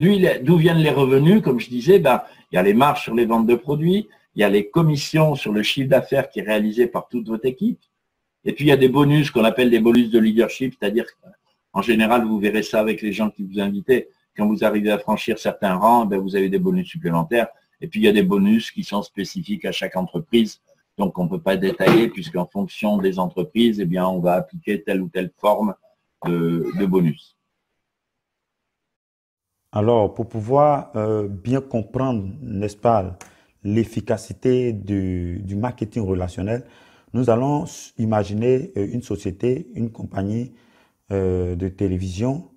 Lui, d'où viennent les revenus? Comme je disais, ben, il y a les marges sur les ventes de produits, il y a les commissions sur le chiffre d'affaires qui est réalisé par toute votre équipe, et puis il y a des bonus qu'on appelle des bonus de leadership, c'est-à-dire qu'en général, vous verrez ça avec les gens qui vous invitent. Quand vous arrivez à franchir certains rangs, ben, vous avez des bonus supplémentaires. Et puis il y a des bonus qui sont spécifiques à chaque entreprise. Donc on ne peut pas détailler puisqu'en fonction des entreprises, eh bien, on va appliquer telle ou telle forme de bonus. Alors, pour pouvoir bien comprendre, n'est-ce pas, l'efficacité du marketing relationnel, nous allons imaginer une société, une compagnie de télévision,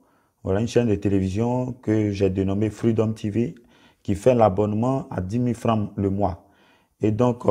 voilà une chaîne de télévision que j'ai dénommée Freedom TV, qui fait l'abonnement à 10 000 francs le mois et donc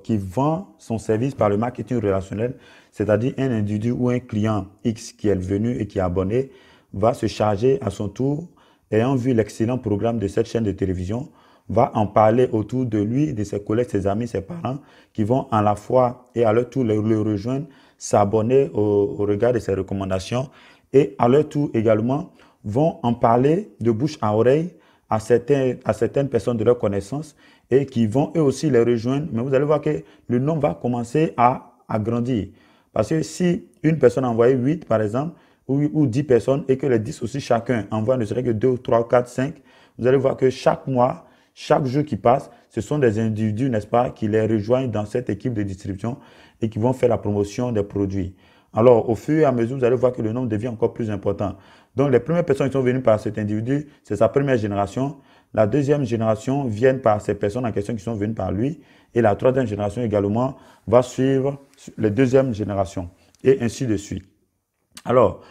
qui vend son service par le marketing relationnel, c'est-à-dire un individu ou un client X qui est venu et qui est abonné va se charger à son tour, ayant vu l'excellent programme de cette chaîne de télévision, va en parler autour de lui, de ses collègues, ses amis, ses parents, qui vont à la fois et à leur tour le rejoindre, s'abonner au regard de ses recommandations et à leur tour également vont en parler de bouche à oreille à certaines personnes de leur connaissance et qui vont eux aussi les rejoindre. Mais vous allez voir que le nombre va commencer à grandir. Parce que si une personne a envoyé 8 par exemple, ou 10 personnes et que les 10 aussi chacun envoie ne serait que 2, 3, 4, 5, vous allez voir que chaque mois, chaque jour qui passe, ce sont des individus, n'est-ce pas, qui les rejoignent dans cette équipe de distribution et qui vont faire la promotion des produits. Alors, au fur et à mesure, vous allez voir que le nombre devient encore plus important. Donc, les premières personnes qui sont venues par cet individu, c'est sa première génération. La deuxième génération vient par ces personnes en question qui sont venues par lui. Et la troisième génération également va suivre les deuxièmes générations. Et ainsi de suite. Alors,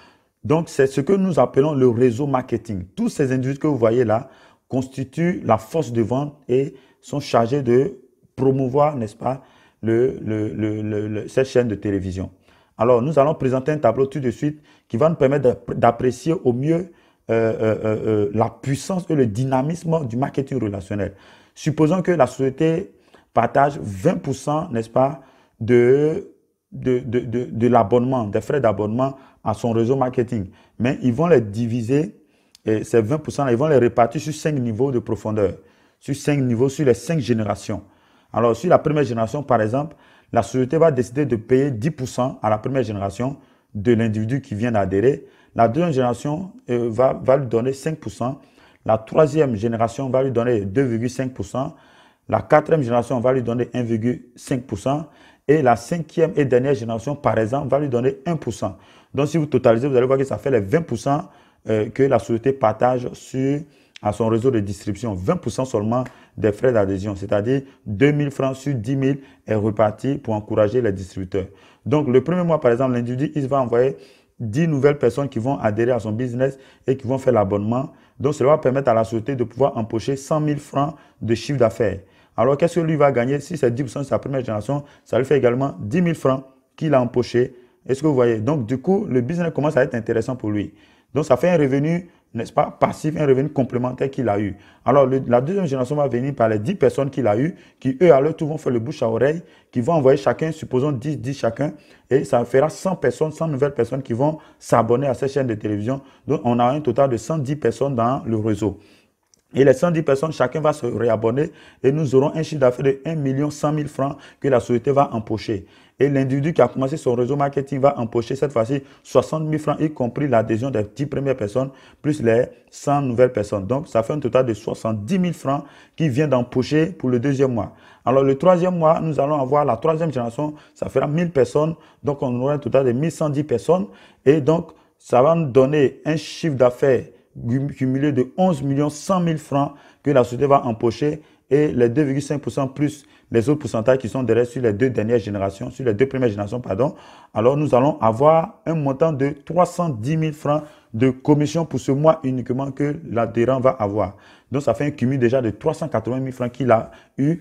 donc, c'est ce que nous appelons le réseau marketing. Tous ces individus que vous voyez là constituent la force de vente et sont chargés de promouvoir, n'est-ce pas, cette chaîne de télévision. Alors, nous allons présenter un tableau tout de suite qui va nous permettre d'apprécier au mieux la puissance et le dynamisme du marketing relationnel. Supposons que la société partage 20%, n'est-ce pas, de l'abonnement, des frais d'abonnement à son réseau marketing. Mais ils vont les diviser, et ces 20%, ils vont les répartir sur 5 niveaux de profondeur, sur 5 niveaux, sur les 5 générations. Alors, sur la première génération, par exemple, la société va décider de payer 10% à la première génération de l'individu qui vient d'adhérer. La deuxième génération va lui donner 5%. La troisième génération va lui donner 2,5%. La quatrième génération va lui donner 1,5%. Et la cinquième et dernière génération, par exemple, va lui donner 1%. Donc, si vous totalisez, vous allez voir que ça fait les 20% que la société partage à son réseau de distribution. 20% seulement des frais d'adhésion, c'est-à-dire 2 000 francs sur 10 000 est reparti pour encourager les distributeurs. Donc, le premier mois, par exemple, l'individu, il va envoyer 10 nouvelles personnes qui vont adhérer à son business et qui vont faire l'abonnement. Donc, cela va permettre à la société de pouvoir empocher 100 000 francs de chiffre d'affaires. Alors, qu'est-ce que lui va gagner? Si c'est 10% de sa première génération, ça lui fait également 10 000 francs qu'il a empoché. Est-ce que vous voyez? Donc, du coup, le business commence à être intéressant pour lui. Donc, ça fait un revenu, n'est-ce pas, passif, un revenu complémentaire qu'il a eu. Alors, la deuxième génération va venir par les 10 personnes qu'il a eues, qui, eux, à leur tour, vont faire le bouche à oreille, qui vont envoyer chacun, supposons 10 chacun, et ça fera 100 personnes, 100 nouvelles personnes qui vont s'abonner à cette chaîne de télévision. Donc, on a un total de 110 personnes dans le réseau. Et les 110 personnes, chacun va se réabonner et nous aurons un chiffre d'affaires de 1 100 000 francs que la société va empocher. Et l'individu qui a commencé son réseau marketing va empocher cette fois-ci 60 000 francs, y compris l'adhésion des 10 premières personnes, plus les 100 nouvelles personnes. Donc, ça fait un total de 70 000 francs qui vient d'empocher pour le deuxième mois. Alors, le troisième mois, nous allons avoir la troisième génération, ça fera 1000 personnes. Donc, on aura un total de 1110 personnes. Et donc, ça va nous donner un chiffre d'affaires cumulé de 11 100 000 francs que la société va empocher et les 2,5% plus les autres pourcentages qui sont derrière sur les deux dernières générations, sur les deux premières générations, pardon. Alors, nous allons avoir un montant de 310 000 francs de commission pour ce mois uniquement que l'adhérent va avoir. Donc, ça fait un cumul déjà de 380 000 francs qu'il a eu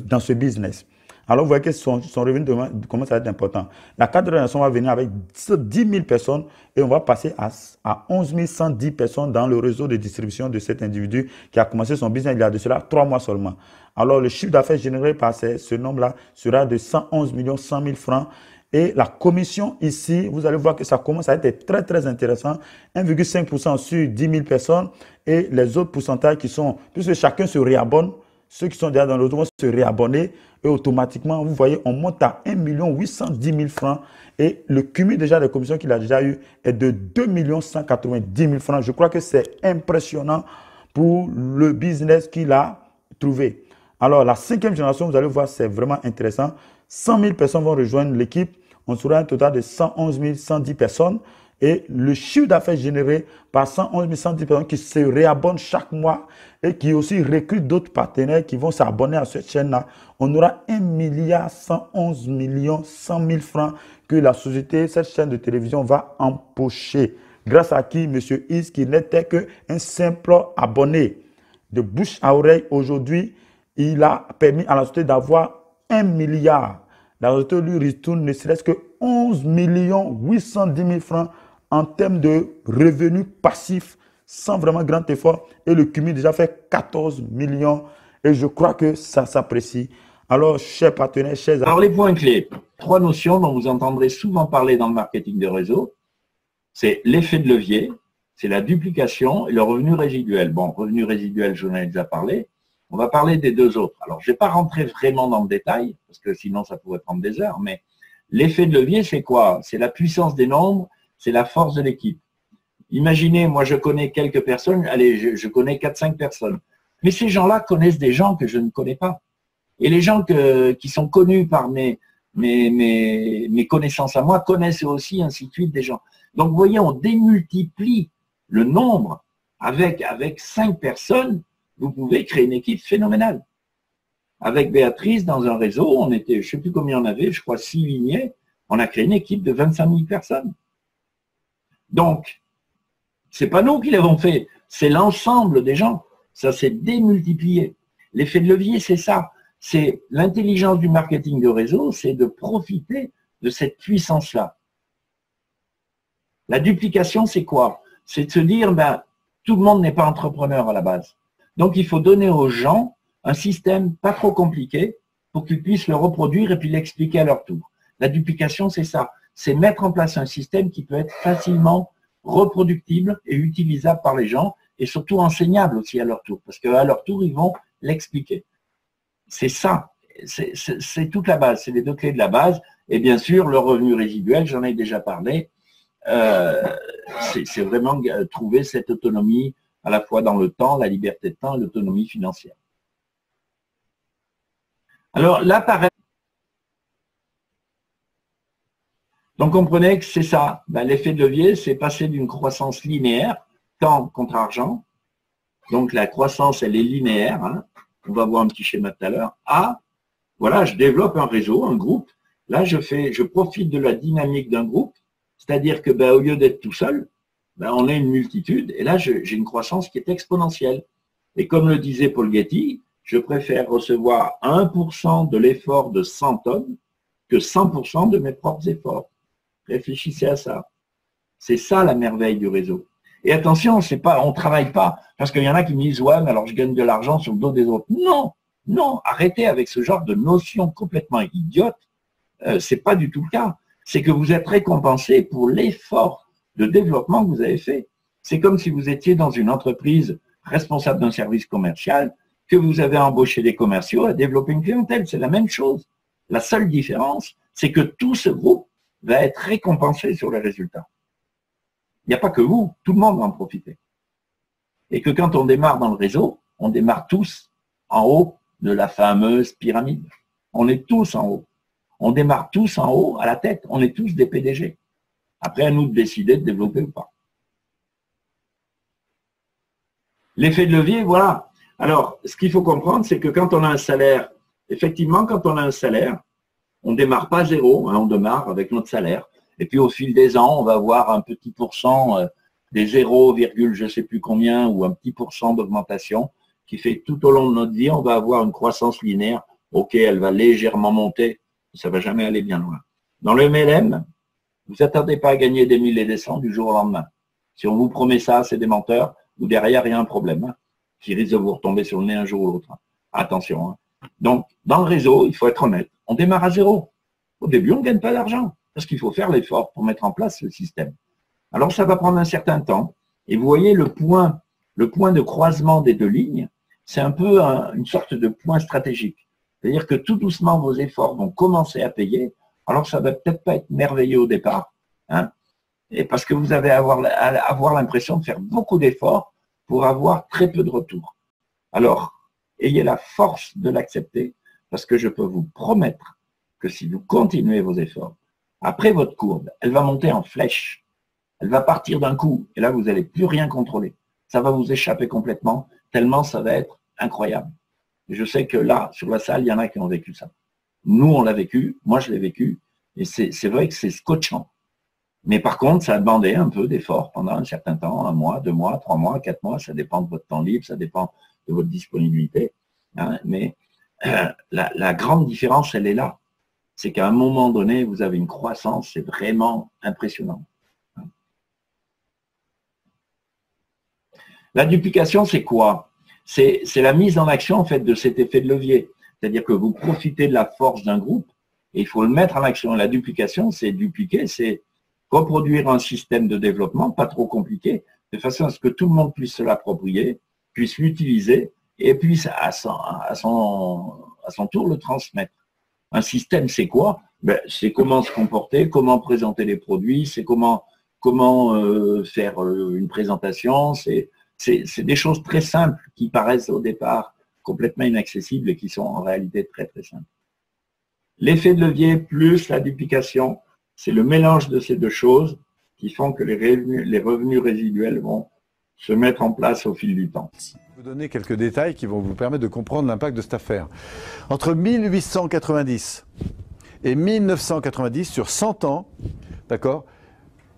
dans ce business. Alors, vous voyez que son revenu commence à être important. La quatrième génération va venir avec 10 000 personnes et on va passer à 11 110 personnes dans le réseau de distribution de cet individu qui a commencé son business il y a de cela 3 mois seulement. Alors, le chiffre d'affaires généré par ce nombre-là sera de 111 100 000 francs Et la commission ici, vous allez voir que ça commence à être très, très intéressant. 1,5% sur 10 000 personnes et les autres pourcentages qui sont, puisque chacun se réabonne, ceux qui sont déjà dans le réseau vont se réabonner et automatiquement, vous voyez, on monte à 1 810 000 francs et le cumul déjà des commissions qu'il a déjà eu est de 2 190 000 francs. Je crois que c'est impressionnant pour le business qu'il a trouvé. Alors, la 5e génération, vous allez voir, c'est vraiment intéressant. 100 000 personnes vont rejoindre l'équipe. On sera un total de 111 110 personnes. Et le chiffre d'affaires généré par 111 110 personnes qui se réabonnent chaque mois et qui aussi recrutent d'autres partenaires qui vont s'abonner à cette chaîne-là, on aura 1 111 100 000 francs que la société, cette chaîne de télévision va empocher. Grâce à qui, M. Is, qui n'était qu'un simple abonné. De bouche à oreille, aujourd'hui, il a permis à la société d'avoir 1 milliard. La société lui retourne ne serait-ce que 11 810 000 francs en termes de revenus passifs sans vraiment grand effort. Et le cumul déjà fait 14 millions. Et je crois que ça s'apprécie. Alors, chers partenaires, chers amis. Alors, les points clés. 3 notions dont vous entendrez souvent parler dans le marketing de réseau. C'est l'effet de levier, c'est la duplication et le revenu résiduel. Bon, revenu résiduel, je vous en ai déjà parlé. On va parler des 2 autres. Alors, je ne vais pas rentrer vraiment dans le détail, parce que sinon, ça pourrait prendre des heures, mais l'effet de levier, c'est quoi? C'est la puissance des nombres, c'est la force de l'équipe. Imaginez, moi, je connais quelques personnes, allez, je connais 4-5 personnes, mais ces gens-là connaissent des gens que je ne connais pas. Et les gens qui sont connus par mes connaissances à moi connaissent aussi, ainsi de suite, des gens. Donc, vous voyez, on démultiplie le nombre avec 5 personnes. Vous pouvez créer une équipe phénoménale. Avec Béatrice, dans un réseau, on était, je ne sais plus combien on avait, je crois 6 lignées, on a créé une équipe de 25 000 personnes. Donc, ce n'est pas nous qui l'avons fait, c'est l'ensemble des gens. Ça s'est démultiplié. L'effet de levier, c'est ça. C'est l'intelligence du marketing de réseau, c'est de profiter de cette puissance-là. La duplication, c'est quoi? C'est de se dire, ben, tout le monde n'est pas entrepreneur à la base. Donc, il faut donner aux gens un système pas trop compliqué pour qu'ils puissent le reproduire et puis l'expliquer à leur tour. La duplication, c'est ça. C'est mettre en place un système qui peut être facilement reproductible et utilisable par les gens et surtout enseignable aussi à leur tour, parce qu'à leur tour, ils vont l'expliquer. C'est ça. C'est toute la base. C'est les 2 clés de la base. Et bien sûr, le revenu résiduel, j'en ai déjà parlé. C'est vraiment trouver cette autonomie à la fois dans le temps, la liberté de temps et l'autonomie financière. Alors là, pareil. Donc, comprenez que c'est ça. Ben, l'effet de levier, c'est passer d'une croissance linéaire, temps contre argent. Donc, la croissance, elle est linéaire. Hein. On va voir un petit schéma tout à l'heure. À, voilà, je développe un réseau, un groupe. Là, je profite de la dynamique d'un groupe. C'est-à-dire que, ben, au lieu d'être tout seul, ben, on est une multitude. Et là, j'ai une croissance qui est exponentielle. Et comme le disait Paul Getty, je préfère recevoir 1% de l'effort de 100 tonnes que 100% de mes propres efforts. Réfléchissez à ça. C'est ça la merveille du réseau. Et attention, c'est pas, on ne travaille pas, parce qu'il y en a qui me disent, ouais, mais alors je gagne de l'argent sur le dos des autres. Non, non, arrêtez avec ce genre de notion complètement idiote. C'est pas du tout le cas. C'est que vous êtes récompensé pour l'effort de développement que vous avez fait. C'est comme si vous étiez dans une entreprise responsable d'un service commercial, que vous avez embauché des commerciaux à développer une clientèle. C'est la même chose. La seule différence, c'est que tout ce groupe va être récompensé sur les résultats. Il n'y a pas que vous, tout le monde va en profiter. Et que quand on démarre dans le réseau, on démarre tous en haut de la fameuse pyramide. On est tous en haut. On démarre tous en haut, à la tête. On est tous des PDG. Après, à nous de décider de développer ou pas. L'effet de levier, voilà. Alors, ce qu'il faut comprendre, c'est que quand on a un salaire, effectivement, quand on a un salaire, on ne démarre pas à zéro, hein, on démarre avec notre salaire. Et puis, au fil des ans, on va avoir un petit pourcent des 0, je ne sais plus combien, ou un petit pourcent d'augmentation qui fait que tout au long de notre vie, on va avoir une croissance linéaire. OK, elle va légèrement monter, ça ne va jamais aller bien loin. Dans le MLM, vous n'attendez pas à gagner des 1000 et des 100 du jour au lendemain. Si on vous promet ça, c'est des menteurs, ou derrière, il y a un problème hein, qui risque de vous retomber sur le nez un jour ou l'autre. Attention. Hein. Donc, dans le réseau, il faut être honnête. On démarre à zéro. Au début, on ne gagne pas d'argent, parce qu'il faut faire l'effort pour mettre en place ce système. Alors, ça va prendre un certain temps, et vous voyez le point de croisement des deux lignes, c'est un peu une sorte de point stratégique. C'est-à-dire que tout doucement, vos efforts vont commencer à payer. Alors, ça ne va peut-être pas être merveilleux au départ, hein, et parce que vous allez avoir l'impression de faire beaucoup d'efforts pour avoir très peu de retour. Alors, ayez la force de l'accepter, parce que je peux vous promettre que si vous continuez vos efforts, après votre courbe, elle va monter en flèche. Elle va partir d'un coup, et là, vous n'allez plus rien contrôler. Ça va vous échapper complètement, tellement ça va être incroyable. Et je sais que là, sur la salle, il y en a qui ont vécu ça. Nous, on l'a vécu, moi, je l'ai vécu, et c'est vrai que c'est scotchant. Mais par contre, ça a demandé un peu d'effort pendant un certain temps, 1 mois, 2 mois, 3 mois, 4 mois, ça dépend de votre temps libre, ça dépend de votre disponibilité. Hein, mais la grande différence, elle est là. C'est qu'à un moment donné, vous avez une croissance, c'est vraiment impressionnant. La duplication, c'est quoi? C'est la mise en action en fait de cet effet de levier. C'est-à-dire que vous profitez de la force d'un groupe et il faut le mettre en action. La duplication, c'est dupliquer, c'est reproduire un système de développement pas trop compliqué, de façon à ce que tout le monde puisse se l'approprier, puisse l'utiliser et puisse à son tour le transmettre. Un système, c'est quoi? Ben, c'est comment se comporter, comment présenter les produits, c'est comment faire une présentation, c'est des choses très simples qui paraissent au départ complètement inaccessibles et qui sont en réalité très très simples. L'effet de levier plus la duplication, c'est le mélange de ces deux choses qui font que les revenus résiduels vont se mettre en place au fil du temps. Je vais vous donner quelques détails qui vont vous permettre de comprendre l'impact de cette affaire. Entre 1890 et 1990, sur 100 ans, d'accord,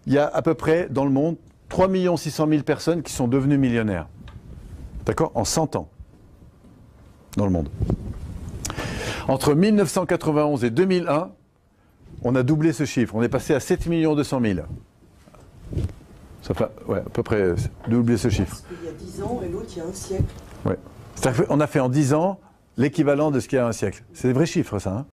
il y a à peu près dans le monde 3 600 000 personnes qui sont devenues millionnaires. D'accord? En 100 ans. Dans le monde. Entre 1991 et 2001, on a doublé ce chiffre. On est passé à 7 200 000. Ça fait, ouais, à peu près doubler ce chiffre. Il y a 10 ans et l'autre il y a un siècle. Ouais. C'est-à-dire qu'on a fait en 10 ans l'équivalent de ce qu'il y a un siècle. C'est des vrais chiffres, ça. Hein?